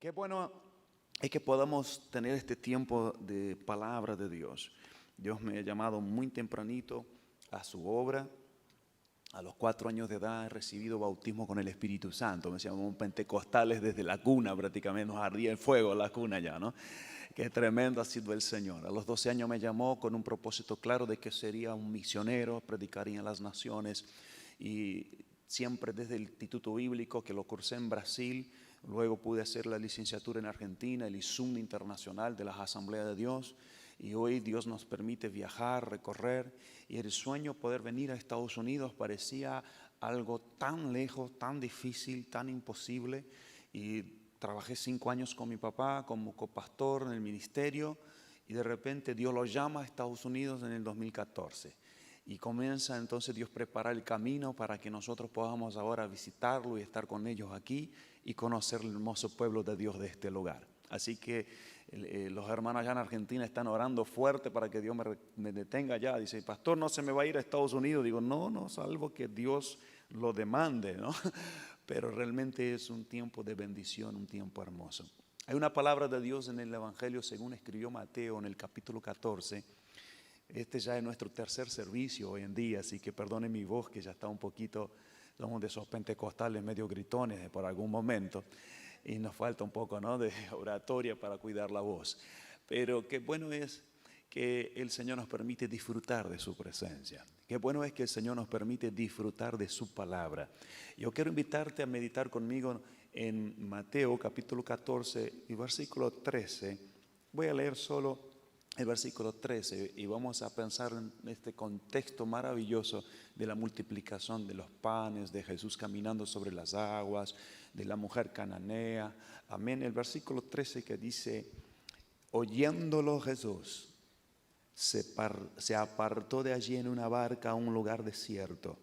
Qué bueno es que podamos tener este tiempo de palabra de Dios. Dios me ha llamado muy tempranito a su obra. A los 4 años de edad he recibido bautismo con el Espíritu Santo. Me llamamos pentecostales desde la cuna prácticamente. Nos ardía el fuego la cuna ya, ¿no? Qué tremendo ha sido el Señor. A los 12 años me llamó con un propósito claro de que sería un misionero, predicaría en las naciones. Y siempre desde el Instituto Bíblico, que lo cursé en Brasil. Luego pude hacer la licenciatura en Argentina, el ISUM internacional de las Asambleas de Dios. Y hoy Dios nos permite viajar, recorrer. Y el sueño poder venir a Estados Unidos parecía algo tan lejos, tan difícil, tan imposible. Y trabajé 5 años con mi papá como copastor en el ministerio. Y de repente Dios lo llama a Estados Unidos en el 2014. Y comienza entonces Dios preparar el camino para que nosotros podamos ahora visitarlo y estar con ellos aquí y conocer el hermoso pueblo de Dios de este lugar. Así que los hermanos allá en Argentina están orando fuerte para que Dios me detenga allá. Dice, pastor, no se me va a ir a Estados Unidos. Digo, no, salvo que Dios lo demande, ¿no? Pero realmente es un tiempo de bendición, un tiempo hermoso. Hay una palabra de Dios en el Evangelio según escribió Mateo en el capítulo 14. Este ya es nuestro tercer servicio hoy en día, así que perdone mi voz que ya está un poquito, somos de esos pentecostales medio gritones por algún momento y nos falta un poco, ¿no?, de oratoria para cuidar la voz. Pero qué bueno es que el Señor nos permite disfrutar de su presencia. Qué bueno es que el Señor nos permite disfrutar de su palabra. Yo quiero invitarte a meditar conmigo en Mateo capítulo 14 y versículo 13. Voy a leer solo el versículo 13 y vamos a pensar en este contexto maravilloso de la multiplicación de los panes, de Jesús caminando sobre las aguas, de la mujer cananea. Amén. El versículo 13 que dice, oyéndolo Jesús, se apartó de allí en una barca a un lugar desierto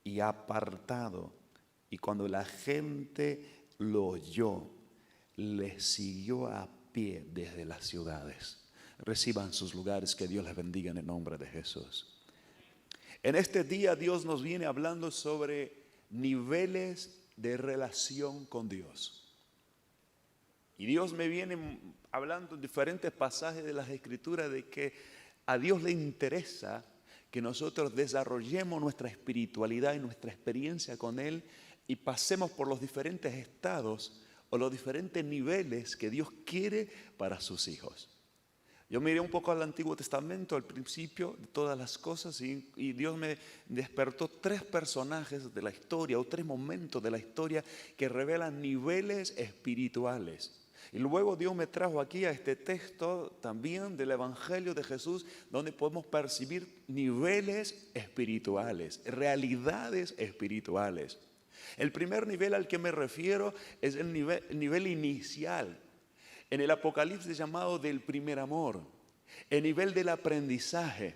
y apartado. Y cuando la gente lo oyó, le siguió a pie desde las ciudades. Reciban sus lugares, que Dios les bendiga en el nombre de Jesús. En este día Dios nos viene hablando sobre niveles de relación con Dios. Y Dios me viene hablando en diferentes pasajes de las Escrituras de que a Dios le interesa que nosotros desarrollemos nuestra espiritualidad y nuestra experiencia con Él y pasemos por los diferentes estados o los diferentes niveles que Dios quiere para sus hijos. Yo miré un poco al Antiguo Testamento, al principio de todas las cosas, y Dios me despertó 3 personajes de la historia o 3 momentos de la historia que revelan niveles espirituales. Y luego Dios me trajo aquí a este texto también del Evangelio de Jesús, donde podemos percibir niveles espirituales, realidades espirituales. El primer nivel al que me refiero es el nivel inicial. En el Apocalipsis llamado del primer amor, el nivel del aprendizaje,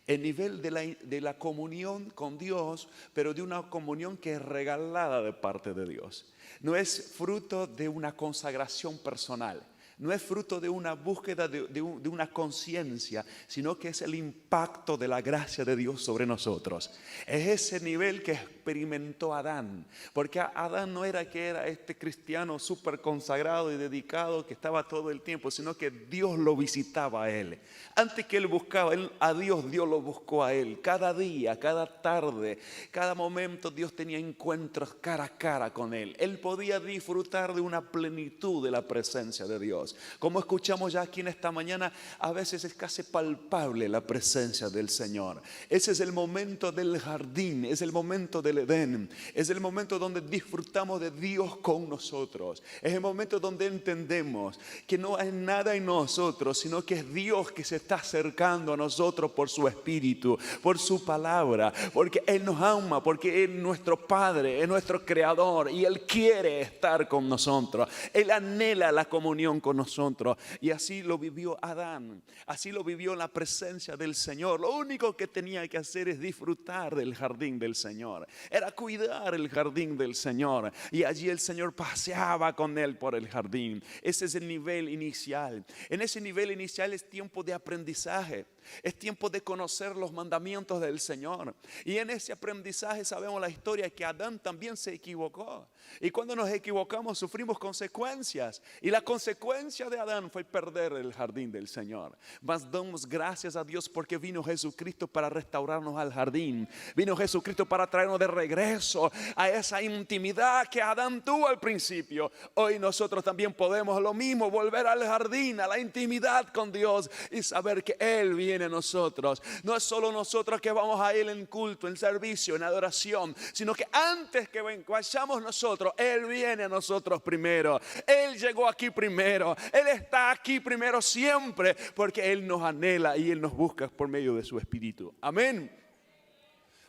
el nivel de la comunión con Dios, pero de una comunión que es regalada de parte de Dios. No es fruto de una consagración personal, no es fruto de una búsqueda de una conciencia, sino que es el impacto de la gracia de Dios sobre nosotros. Es ese nivel que experimentó Adán, porque Adán no era que era este cristiano súper consagrado y dedicado que estaba todo el tiempo, sino que Dios lo visitaba a él. Antes que él buscaba a Dios, Dios lo buscó a él. Cada día, cada tarde, cada momento Dios tenía encuentros cara a cara con él. Él podía disfrutar de una plenitud de la presencia de Dios. Como escuchamos ya aquí en esta mañana, a veces es casi palpable la presencia del Señor. Ese es el momento del jardín, es el momento del Edén, es el momento donde disfrutamos de Dios con nosotros. Es el momento donde entendemos que no hay nada en nosotros, sino que es Dios que se está acercando a nosotros por su Espíritu, por su palabra, porque Él nos ama, porque Él es nuestro Padre, es nuestro Creador y Él quiere estar con nosotros. Él anhela la comunión con con nosotros. Y así lo vivió Adán, así lo vivió en la presencia del Señor. Lo único que tenía que hacer es disfrutar del jardín del Señor, era cuidar el jardín del Señor. Y allí el Señor paseaba con él por el jardín. Ese es el nivel inicial. En ese nivel inicial es tiempo de aprendizaje. Es tiempo de conocer los mandamientos del Señor. Y en ese aprendizaje sabemos la historia que Adán también se equivocó. Y cuando nos equivocamos sufrimos consecuencias. Y la consecuencia de Adán fue perder el jardín del Señor. Mas damos gracias a Dios porque vino Jesucristo para restaurarnos al jardín. Vino Jesucristo para traernos de regreso a esa intimidad que Adán tuvo al principio. Hoy nosotros también podemos lo mismo, volver al jardín, a la intimidad con Dios y saber que Él viene a nosotros. No es solo nosotros que vamos a Él en culto, en servicio, en adoración, sino que antes que vayamos nosotros, Él viene a nosotros primero. Él llegó aquí primero. Él está aquí primero siempre porque Él nos anhela y Él nos busca por medio de su Espíritu. Amén.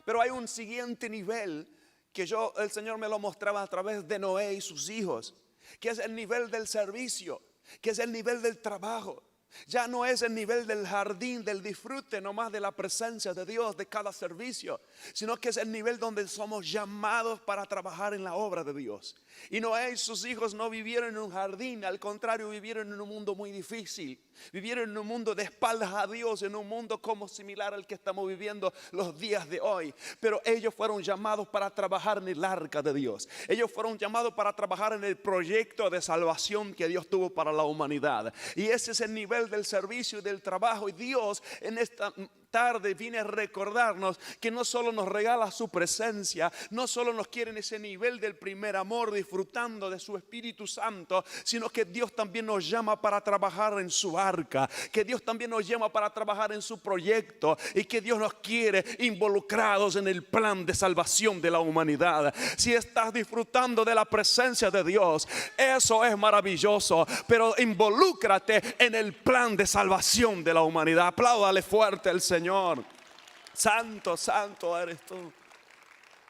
Pero hay un siguiente nivel que el Señor me lo mostraba a través de Noé y sus hijos, que es el nivel del servicio, que es el nivel del trabajo. Ya no es el nivel del jardín, del disfrute nomás de la presencia de Dios, de cada servicio, sino que es el nivel donde somos llamados para trabajar en la obra de Dios. Y Noé y sus hijos no vivieron en un jardín, al contrario, vivieron en un mundo muy difícil. Vivieron en un mundo de espaldas a Dios, en un mundo como similar al que estamos viviendo los días de hoy. Pero ellos fueron llamados para trabajar en el arca de Dios. Ellos fueron llamados para trabajar en el proyecto de salvación que Dios tuvo para la humanidad. Y ese es el nivel del servicio y del trabajo. Y Dios en esta tarde viene a recordarnos que no solo nos regala su presencia, no solo nos quiere en ese nivel del primer amor, disfrutando de su Espíritu Santo, sino que Dios también nos llama para trabajar en su arca, que Dios también nos llama para trabajar en su proyecto y que Dios nos quiere involucrados en el plan de salvación de la humanidad. Si estás disfrutando de la presencia de Dios, eso es maravilloso, pero involúcrate en el plan de salvación de la humanidad. Apláudale fuerte al Señor. Santo, santo eres tú.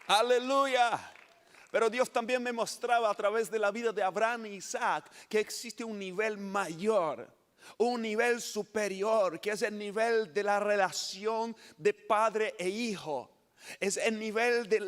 Aleluya. Pero Dios también me mostraba a través de la vida de Abraham y Isaac que existe un nivel mayor, un nivel superior, que es el nivel de la relación de padre e hijo. Es el nivel de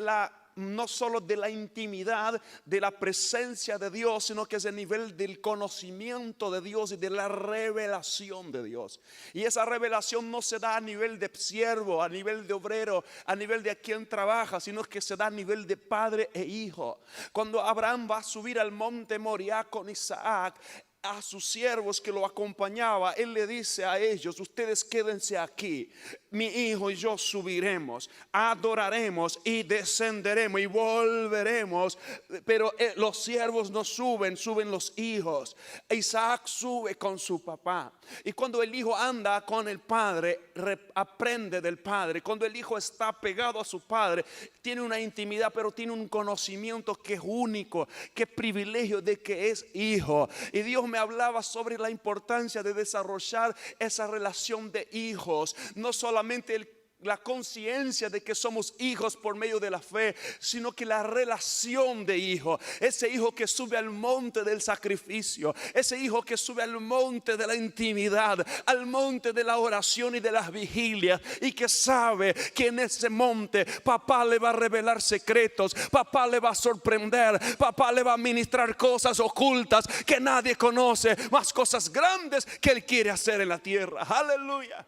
no solo de la intimidad, de la presencia de Dios, sino que es el nivel del conocimiento de Dios y de la revelación de Dios. Y esa revelación no se da a nivel de siervo, a nivel de obrero, a nivel de quien trabaja, sino que se da a nivel de padre e hijo. Cuando Abraham va a subir al monte Moriah con Isaac, a sus siervos que lo acompañaba, él le dice a ellos: ustedes quédense aquí, mi hijo y yo subiremos, adoraremos y descenderemos y volveremos. Pero los siervos no suben, suben los hijos. Isaac sube con su papá, y cuando el hijo anda con el padre, aprende del padre. Cuando el hijo está pegado a su padre, tiene una intimidad, pero tiene un conocimiento que es único, que es privilegio de que es hijo. Y Dios me hablaba sobre la importancia de desarrollar esa relación de hijos, no solamente la conciencia de que somos hijos por medio de la fe, sino que la relación de hijo, ese hijo que sube al monte del sacrificio, ese hijo que sube al monte de la intimidad, al monte de la oración y de las vigilias, y que sabe que en ese monte papá le va a revelar secretos, papá le va a sorprender, papá le va a ministrar cosas ocultas que nadie conoce, más cosas grandes que él quiere hacer en la tierra. Aleluya.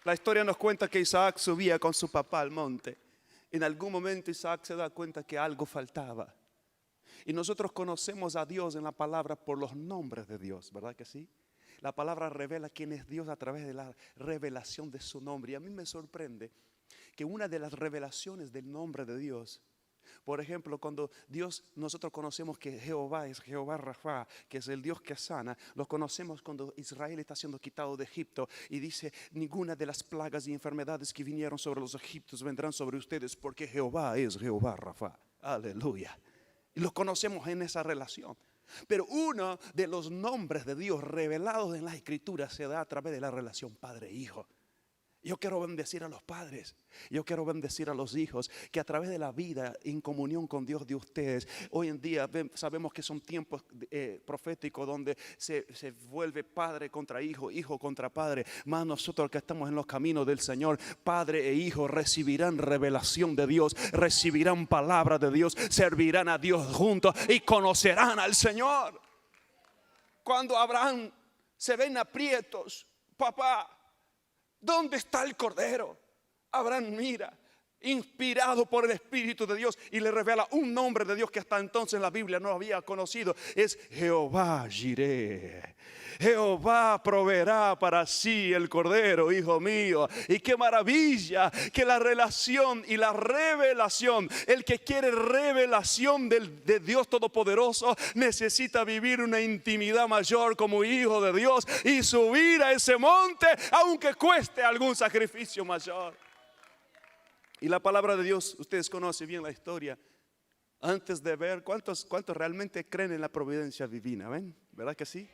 La historia nos cuenta que Isaac subía con su papá al monte. En algún momento Isaac se da cuenta que algo faltaba. Y nosotros conocemos a Dios en la palabra por los nombres de Dios, ¿verdad que sí? La palabra revela quién es Dios a través de la revelación de su nombre. Y a mí me sorprende que una de las revelaciones del nombre de Dios, por ejemplo, cuando nosotros conocemos que Jehová es Jehová Rafa, que es el Dios que sana. Lo conocemos cuando Israel está siendo quitado de Egipto y dice: ninguna de las plagas y enfermedades que vinieron sobre los egipcios vendrán sobre ustedes, porque Jehová es Jehová Rafa. Aleluya. Y lo conocemos en esa relación. Pero uno de los nombres de Dios revelados en las Escrituras se da a través de la relación padre-hijo. Yo quiero bendecir a los padres, yo quiero bendecir a los hijos, que a través de la vida en comunión con Dios de ustedes, hoy en día sabemos que son tiempos proféticos donde se vuelve padre contra hijo, hijo contra padre. Más nosotros que estamos en los caminos del Señor, padre e hijo recibirán revelación de Dios, recibirán palabra de Dios, servirán a Dios juntos y conocerán al Señor. Cuando Abraham se ven aprietos, papá, ¿dónde está el cordero? Abraham mira, inspirado por el Espíritu de Dios, y le revela un nombre de Dios que hasta entonces la Biblia no había conocido. Es Jehová Jireh. Jehová proveerá para sí el cordero, hijo mío. Y qué maravilla que la relación y la revelación, el que quiere revelación de Dios Todopoderoso necesita vivir una intimidad mayor como hijo de Dios y subir a ese monte aunque cueste algún sacrificio mayor. Y la palabra de Dios, ustedes conocen bien la historia. Antes de ver, ¿cuántos realmente creen en la providencia divina? ¿Ven? ¿Verdad que sí?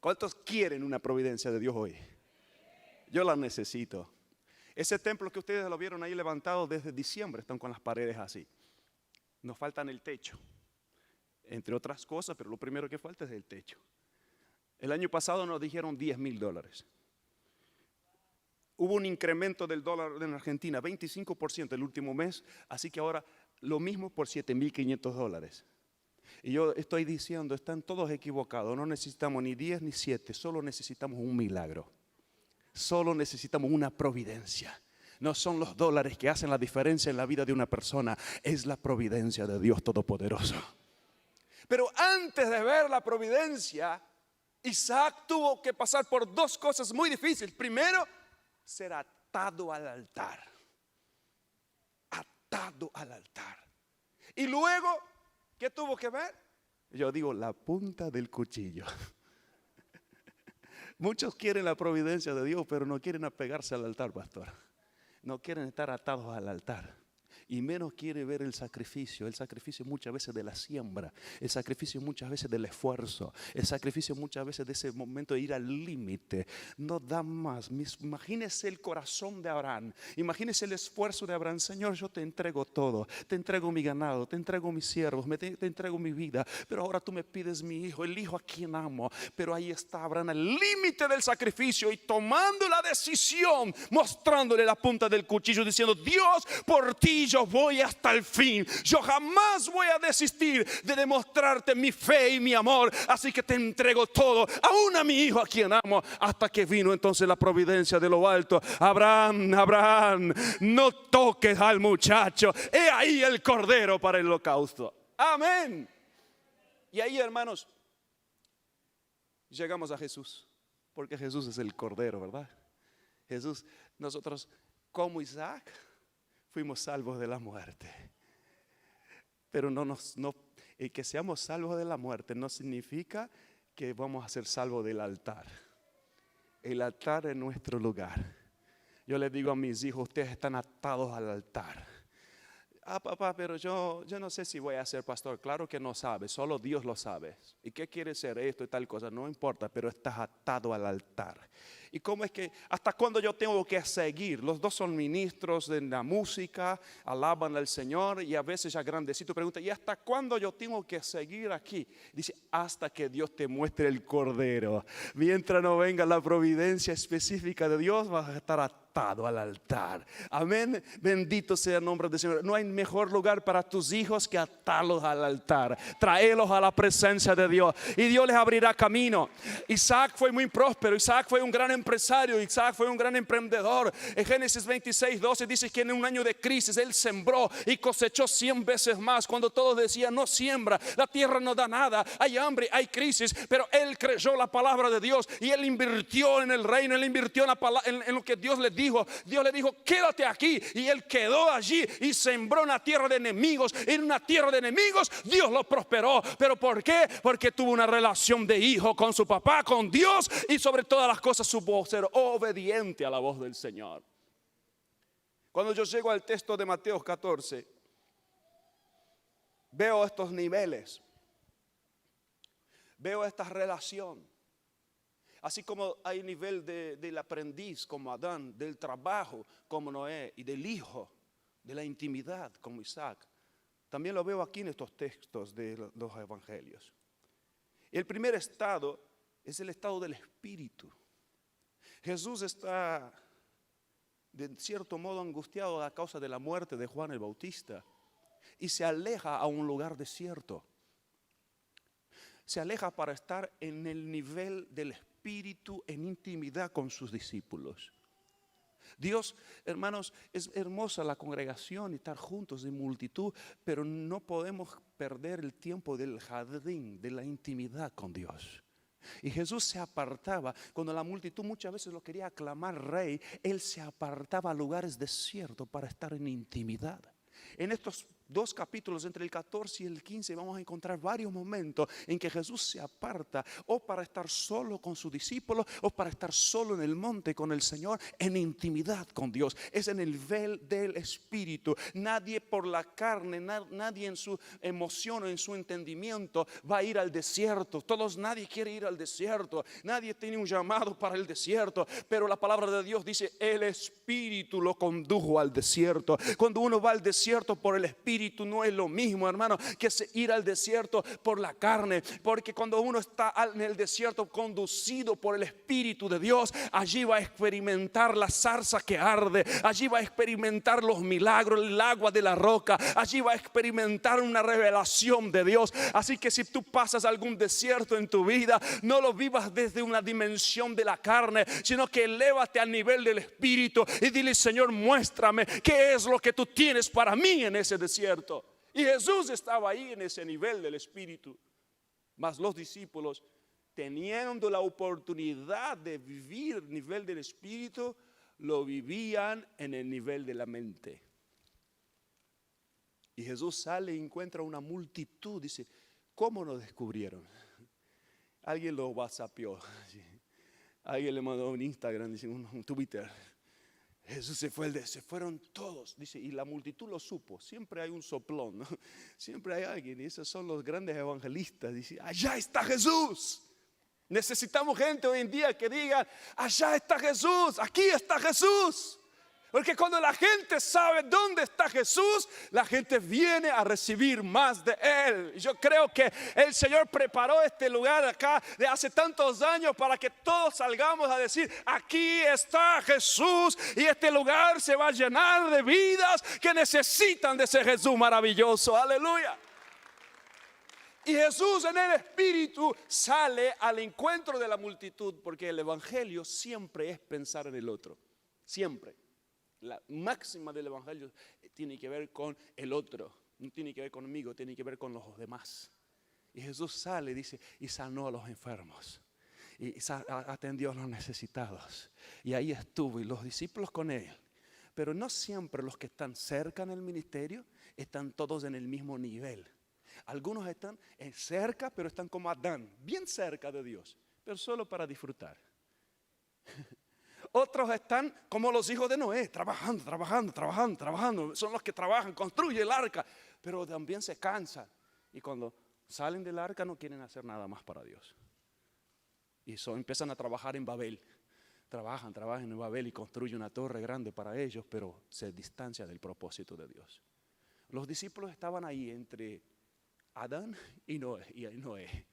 ¿Cuántos quieren una providencia de Dios hoy? Yo la necesito. Ese templo que ustedes lo vieron ahí levantado desde diciembre, están con las paredes así. Nos faltan el techo, entre otras cosas, pero lo primero que falta es el techo. El año pasado nos dijeron $10,000. Hubo un incremento del dólar en Argentina, 25% el último mes, así que ahora lo mismo por $7,500. Y yo estoy diciendo, están todos equivocados, no necesitamos ni 10 ni 7, solo necesitamos un milagro. Solo necesitamos una providencia. No son los dólares que hacen la diferencia en la vida de una persona, es la providencia de Dios Todopoderoso. Pero antes de ver la providencia, Isaac tuvo que pasar por dos cosas muy difíciles. Primero, ser atado al altar. Atado al altar. Y luego, ¿qué tuvo que ver? Yo digo, la punta del cuchillo. Muchos quieren la providencia de Dios, pero no quieren apegarse al altar, pastor. No quieren estar atados al altar. Y menos quiere ver el sacrificio muchas veces de la siembra, el sacrificio muchas veces del esfuerzo, el sacrificio muchas veces de ese momento de ir al límite. No da más. Imagínese el corazón de Abraham, imagínese el esfuerzo de Abraham. Señor, yo te entrego todo, te entrego mi ganado, te entrego mis siervos, te entrego mi vida, pero ahora tú me pides mi hijo, el hijo a quien amo. Pero ahí está Abraham al límite del sacrificio y tomando la decisión, mostrándole la punta del cuchillo, diciendo, Dios, por ti yo voy hasta el fin. Yo jamás voy a desistir de demostrarte mi fe y mi amor. Así que te entrego todo, aún a mi hijo a quien amo. Hasta que vino entonces la providencia de lo alto. Abraham, Abraham, no toques al muchacho. He ahí el cordero para el holocausto. Amén. Y ahí, hermanos, llegamos a Jesús. Porque Jesús es el cordero, ¿verdad? Jesús, nosotros como Isaac fuimos salvos de la muerte. Pero el que seamos salvos de la muerte no significa que vamos a ser salvos del altar. El altar es nuestro lugar. Yo les digo a mis hijos, ustedes están atados al altar. Papá, pero yo no sé si voy a ser pastor. Claro que no sabes, solo Dios lo sabe. ¿Y qué quiere ser esto y tal cosa? No importa, pero estás atado al altar. ¿Y cómo es que, hasta cuándo yo tengo que seguir? Los dos son ministros de la música, alaban al Señor, y a veces ya grandecito pregunta, ¿y hasta cuándo yo tengo que seguir aquí? Dice, hasta que Dios te muestre el cordero. Mientras no venga la providencia específica de Dios, vas a estar atado al altar. Amén. Bendito sea el nombre del Señor. No hay mejor lugar para tus hijos que atarlos al altar, traerlos a la presencia de Dios, y Dios les abrirá camino. Isaac fue muy próspero, Isaac fue un gran empresario, Isaac fue un gran emprendedor. En Génesis 26:12 dice que en un año de crisis él sembró y cosechó 100 veces más. Cuando todos decían, no siembra, la tierra no da nada, hay hambre, hay crisis, pero él creyó la palabra de Dios y él invirtió en el reino, él invirtió en lo que Dios le dijo. Dios le dijo, quédate aquí, y él quedó allí y sembró una tierra de enemigos. En una tierra de enemigos Dios lo prosperó. ¿Pero por qué? Porque tuvo una relación de hijo con su papá, con Dios, y sobre todas las cosas supo ser obediente a la voz del Señor. Cuando yo llego al texto de Mateo 14, veo estos niveles, veo esta relación. Así como hay nivel del aprendiz como Adán, del trabajo como Noé y del hijo, de la intimidad como Isaac. También lo veo aquí en estos textos de los evangelios. El primer estado es el estado del espíritu. Jesús está de cierto modo angustiado a causa de la muerte de Juan el Bautista y se aleja a un lugar desierto. Se aleja para estar en el nivel del espíritu en intimidad con sus discípulos. Dios, hermanos, es hermosa la congregación y estar juntos en multitud, pero no podemos perder el tiempo del jardín, de la intimidad con Dios. Y Jesús se apartaba, cuando la multitud muchas veces lo quería aclamar rey, Él se apartaba a lugares desiertos para estar en intimidad. En estos 2 capítulos, entre el 14 y el 15, vamos a encontrar varios momentos en que Jesús se aparta o para estar solo con sus discípulos o para estar solo en el monte con el Señor en intimidad con Dios. Es en el nivel del espíritu. Nadie por la carne, nadie en su emoción o en su entendimiento va a ir al desierto. Nadie quiere ir al desierto. Nadie tiene un llamado para el desierto. Pero la palabra de Dios dice, el espíritu lo condujo al desierto. Cuando uno va al desierto por el espíritu, no es lo mismo, hermano, que ir al desierto por la carne. Porque cuando uno está en el desierto conducido por el Espíritu de Dios, allí va a experimentar la zarza que arde, allí va a experimentar los milagros, el agua de la roca, allí va a experimentar una revelación de Dios. Así que si tú pasas algún desierto en tu vida, no lo vivas desde una dimensión de la carne, sino que elévate al nivel del Espíritu y dile, Señor, muéstrame qué es lo que tú tienes para mí en ese desierto. Y Jesús estaba ahí en ese nivel del espíritu. Mas los discípulos, teniendo la oportunidad de vivir el nivel del espíritu, lo vivían en el nivel de la mente. Y Jesús sale y encuentra una multitud. Dice, ¿cómo nos descubrieron? Alguien lo whatsappió. Alguien le mandó un Instagram, dice, un Twitter. Jesús se fueron todos, dice, y la multitud lo supo. Siempre hay un soplón, ¿no? Siempre hay alguien, y esos son los grandes evangelistas. Dice, allá está Jesús. Necesitamos gente hoy en día que diga, allá está Jesús, aquí está Jesús. Porque cuando la gente sabe dónde está Jesús, la gente viene a recibir más de Él. Yo creo que el Señor preparó este lugar acá de hace tantos años para que todos salgamos a decir, aquí está Jesús, y este lugar se va a llenar de vidas que necesitan de ese Jesús maravilloso. Aleluya. Y Jesús en el Espíritu sale al encuentro de la multitud, porque el Evangelio siempre es pensar en el otro. Siempre. La máxima del Evangelio tiene que ver con el otro, no tiene que ver conmigo, tiene que ver con los demás. Y Jesús sale, dice, y sanó a los enfermos, y atendió a los necesitados. Y ahí estuvo, y los discípulos con él. Pero no siempre los que están cerca en el ministerio están todos en el mismo nivel. Algunos están cerca, pero están como Adán, bien cerca de Dios, pero solo para disfrutar. Otros están como los hijos de Noé, trabajando. Son los que trabajan, construyen el arca, pero también se cansan. Y cuando salen del arca no quieren hacer nada más para Dios. Y empiezan a trabajar en Babel. Trabajan en Babel y construyen una torre grande para ellos, pero se distancia del propósito de Dios. Los discípulos estaban ahí entre Adán y Noé,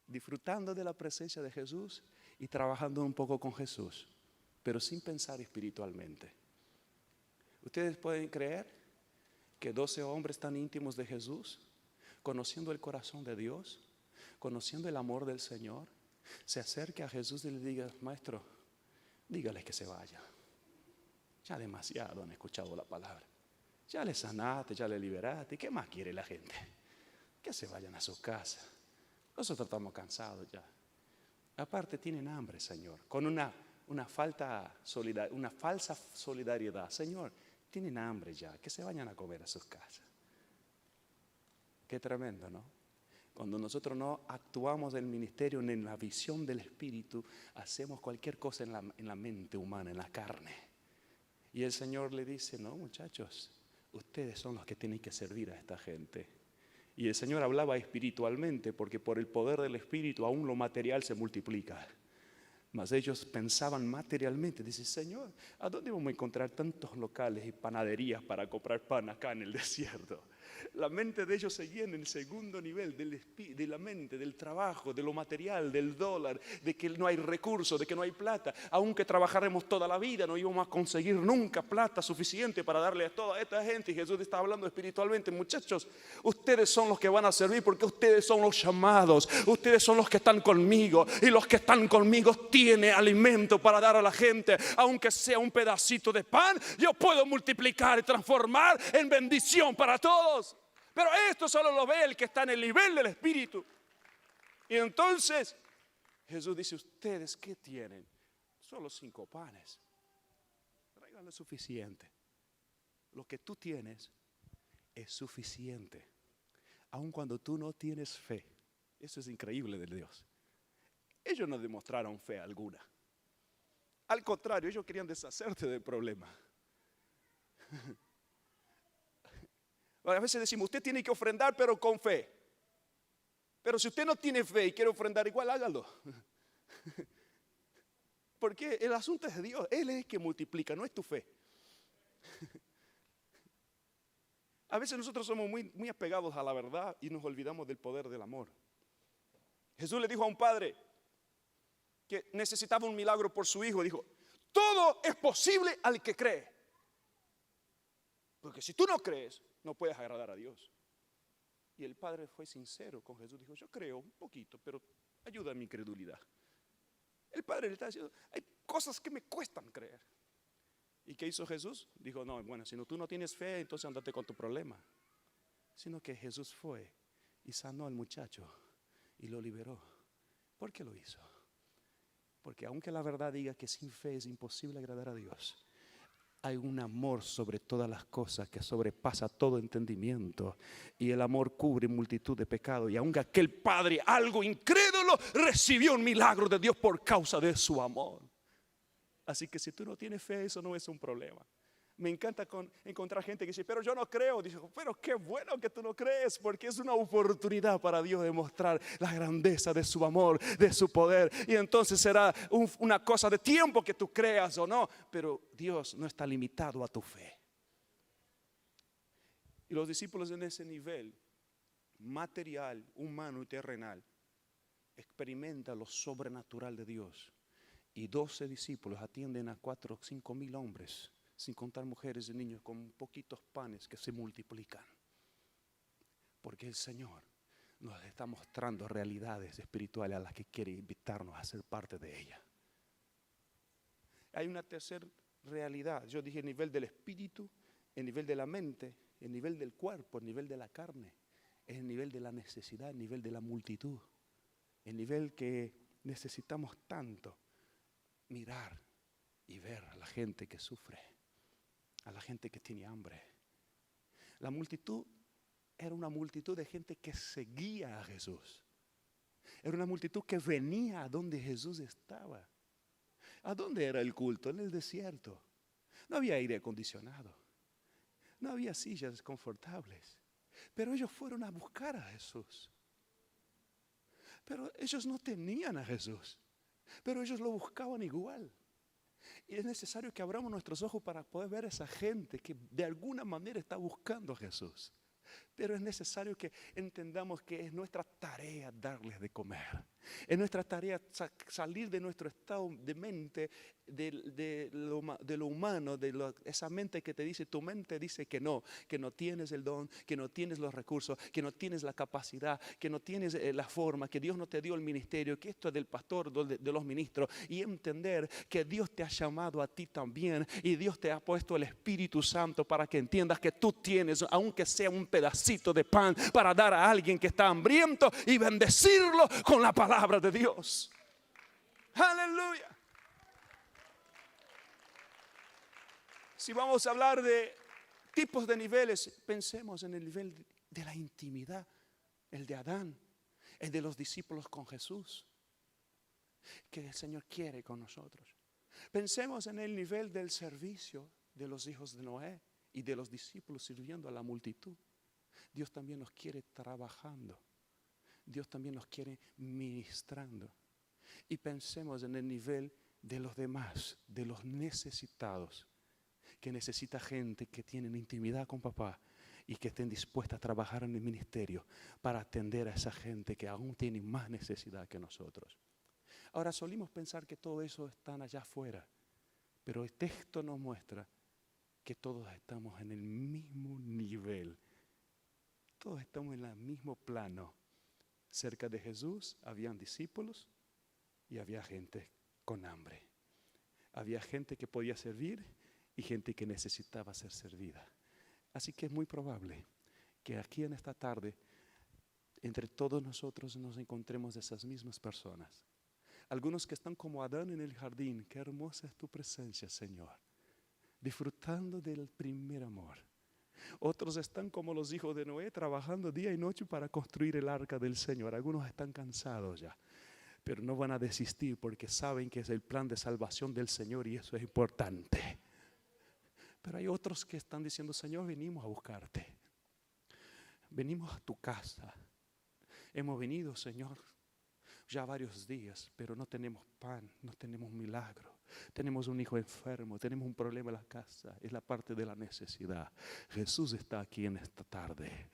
disfrutando de la presencia de Jesús y trabajando un poco con Jesús, pero sin pensar espiritualmente. ¿Ustedes pueden creer que 12 hombres tan íntimos de Jesús, conociendo el corazón de Dios, conociendo el amor del Señor, se acerque a Jesús y le diga, maestro, dígale que se vaya? Ya demasiado han escuchado la palabra. Ya le sanaste, ya le liberaste. ¿Qué más quiere la gente? Que se vayan a su casa. Nosotros estamos cansados ya. Aparte tienen hambre, Señor, con una falsa solidaridad. Señor, tienen hambre ya, que se vayan a comer a sus casas. Qué tremendo, ¿no? Cuando nosotros no actuamos en el ministerio, en la visión del Espíritu, hacemos cualquier cosa en la mente humana, en la carne. Y el Señor le dice, no, muchachos, ustedes son los que tienen que servir a esta gente. Y el Señor hablaba espiritualmente, porque por el poder del Espíritu aún lo material se multiplica. Mas ellos pensaban materialmente. Dice, Señor, ¿a dónde vamos a encontrar tantos locales y panaderías para comprar pan acá en el desierto? La mente de ellos seguía en el segundo nivel de la mente, del trabajo, de lo material, del dólar, de que no hay recursos, de que no hay plata. Aunque trabajáramos toda la vida, no íbamos a conseguir nunca plata suficiente para darle a toda esta gente. Y Jesús está hablando espiritualmente. Muchachos, ustedes son los que van a servir porque ustedes son los llamados. Ustedes son los que están conmigo. Y los que están conmigo tienen alimento para dar a la gente. Aunque sea un pedacito de pan, yo puedo multiplicar y transformar en bendición para todos. Pero esto solo lo ve el que está en el nivel del Espíritu. Y entonces Jesús dice, ¿ustedes qué tienen? Solo 5 panes. Tráiganle suficiente. Lo que tú tienes es suficiente. Aun cuando tú no tienes fe. Eso es increíble de Dios. Ellos no demostraron fe alguna. Al contrario, ellos querían deshacerse del problema. A veces decimos, usted tiene que ofrendar pero con fe. Pero si usted no tiene fe y quiere ofrendar igual, hágalo. Porque el asunto es de Dios. Él es el que multiplica, no es tu fe. A veces nosotros somos muy apegados a la verdad y nos olvidamos del poder del amor. Jesús le dijo a un padre que necesitaba un milagro por su hijo. Dijo, todo es posible al que cree. Porque si tú no crees, no puedes agradar a Dios. Y el padre fue sincero con Jesús. Dijo, yo creo un poquito, pero ayuda a mi incredulidad. El padre le está diciendo, hay cosas que me cuestan creer. ¿Y qué hizo Jesús? Dijo, no, bueno, si tú no tienes fe, entonces andate con tu problema. Sino que Jesús fue y sanó al muchacho y lo liberó. ¿Por qué lo hizo? Porque aunque la verdad diga que sin fe es imposible agradar a Dios, hay un amor sobre todas las cosas que sobrepasa todo entendimiento. Y el amor cubre multitud de pecados. Y aunque aquel padre, algo incrédulo, recibió un milagro de Dios por causa de su amor. Así que si tú no tienes fe, eso no es un problema. Me encanta encontrar gente que dice, pero yo no creo. Digo, pero qué bueno que tú no crees, porque es una oportunidad para Dios demostrar la grandeza de su amor, de su poder. Y entonces será una cosa de tiempo que tú creas o no, pero Dios no está limitado a tu fe. Y los discípulos en ese nivel material, humano y terrenal experimentan lo sobrenatural de Dios. Y 12 discípulos atienden a 4 o 5 mil hombres, sin contar mujeres y niños, con poquitos panes que se multiplican. Porque el Señor nos está mostrando realidades espirituales a las que quiere invitarnos a ser parte de ella. Hay una tercera realidad. Yo dije el nivel del espíritu, el nivel de la mente, el nivel del cuerpo, el nivel de la carne, es el nivel de la necesidad, el nivel de la multitud, el nivel que necesitamos tanto mirar y ver a la gente que sufre, a la gente que tiene hambre. La multitud era una multitud de gente que seguía a Jesús. Era una multitud que venía a donde Jesús estaba. ¿A dónde era el culto? En el desierto. No había aire acondicionado. No había sillas confortables. Pero ellos fueron a buscar a Jesús. Pero ellos no tenían a Jesús. Pero ellos lo buscaban igual. Y es necesario que abramos nuestros ojos para poder ver a esa gente que de alguna manera está buscando a Jesús. Pero es necesario que entendamos que es nuestra tarea darles de comer. Es nuestra tarea salir de nuestro estado de mente, de lo humano, esa mente que te dice, tu mente dice que no tienes el don, que no tienes los recursos, que no tienes la capacidad, que no tienes la forma, que Dios no te dio el ministerio, que esto es del pastor, de los ministros. Y entender que Dios te ha llamado a ti también y Dios te ha puesto el Espíritu Santo para que entiendas que tú tienes, aunque sea un pedacito de pan, para dar a alguien que está hambriento y bendecirlo con la palabra de Dios. Aleluya. Si vamos a hablar de tipos de niveles, pensemos en el nivel de la intimidad, el de Adán, el de los discípulos con Jesús, que el Señor quiere con nosotros. Pensemos en el nivel del servicio de los hijos de Noé y de los discípulos sirviendo a la multitud. Dios también nos quiere trabajando. Dios también nos quiere ministrando. y pensemos en el nivel de los demás, de los necesitados, que necesita gente que tiene intimidad con papá y que estén dispuestas a trabajar en el ministerio para atender a esa gente que aún tiene más necesidad que nosotros. Ahora, solimos pensar que todo eso está allá afuera, pero el texto nos muestra que todos estamos en el mismo nivel. Todos estamos en el mismo plano. Cerca de Jesús habían discípulos y había gente con hambre. Había gente que podía servir y gente que necesitaba ser servida. Así que es muy probable que aquí en esta tarde, entre todos nosotros nos encontremos esas mismas personas. Algunos que están como Adán en el jardín. Qué hermosa es tu presencia, Señor. Disfrutando del primer amor. Otros están como los hijos de Noé, trabajando día y noche para construir el arca del Señor. Algunos están cansados ya, pero no van a desistir porque saben que es el plan de salvación del Señor y eso es importante. Pero hay otros que están diciendo, Señor, venimos a buscarte. Venimos a tu casa. Hemos venido, Señor, ya varios días, pero no tenemos pan, no tenemos milagro. Tenemos un hijo enfermo, tenemos un problema en la casa. Es la parte de la necesidad. Jesús está aquí en esta tarde.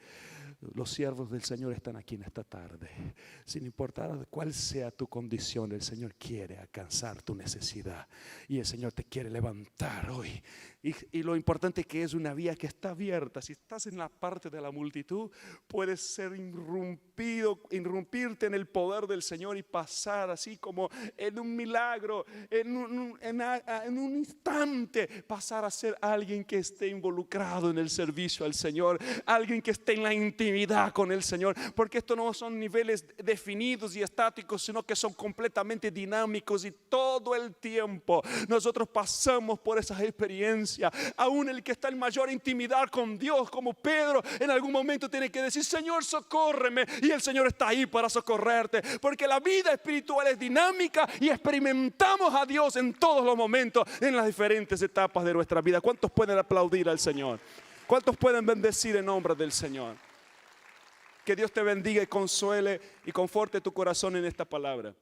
Los siervos del Señor están aquí en esta tarde. Sin importar cuál sea tu condición, el Señor quiere alcanzar tu necesidad. Y el Señor te quiere levantar hoy. Y lo importante es que es una vía que está abierta. Si estás en la parte de la multitud, puedes ser irrumpirte en el poder del Señor y pasar así como en un milagro, en un instante, pasar a ser alguien que esté involucrado en el servicio al Señor, alguien que esté en la intimidad con el Señor, porque estos no son niveles definidos y estáticos, sino que son completamente dinámicos y todo el tiempo nosotros pasamos por esas experiencias. Aún el que está en mayor intimidad con Dios, como Pedro, en algún momento tiene que decir, Señor, socórreme, y el Señor está ahí para socorrerte, porque la vida espiritual es dinámica y experimentamos a Dios en todos los momentos, en las diferentes etapas de nuestra vida. ¿Cuántos pueden aplaudir al Señor? ¿Cuántos pueden bendecir en nombre del Señor? Que Dios te bendiga y consuele y conforte tu corazón en esta palabra.